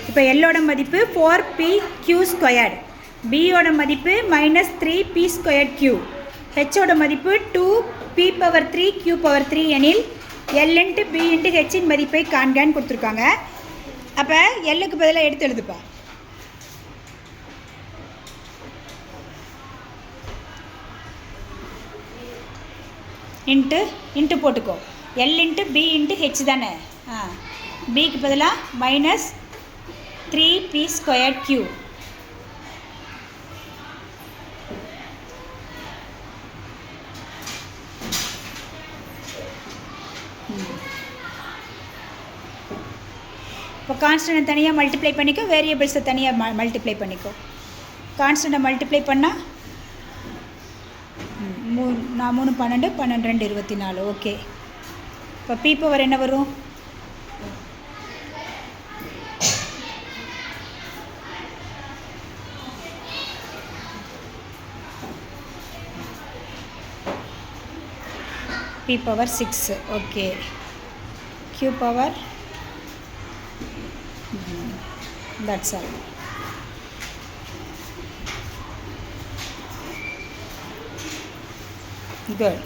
இப்போ எல்லோட மதிப்பு 4pq², பியோட மதிப்பு -3p²q, ஹெச்சோட மதிப்பு 2p⁻3q⁻3 எனில் L × B × H இன் மதிப்பை காண்கன்னு கொடுத்துருக்காங்க. அப்போ எல்லுக்கு பதிலாக எடுத்து எழுதுப்பா. இன்ட்டு போட்டுக்கோ. L × B × H தானே. பிக்கு பதிலாக -3p²q. இப்போ கான்ஸ்டன்ட்டை தனியாக மல்டிப்ளை பண்ணிக்கோ, வேரியபிள்ஸை தனியாக மல்டிப்ளை பண்ணிக்கோ. கான்ஸ்டன்ட்டை மல்டிப்ளை பண்ணால் 3 12 12 2 24. ஓகே. இப்போ p பவர் என்ன வரும்? p power 6. Okay. q power, that's all. Good.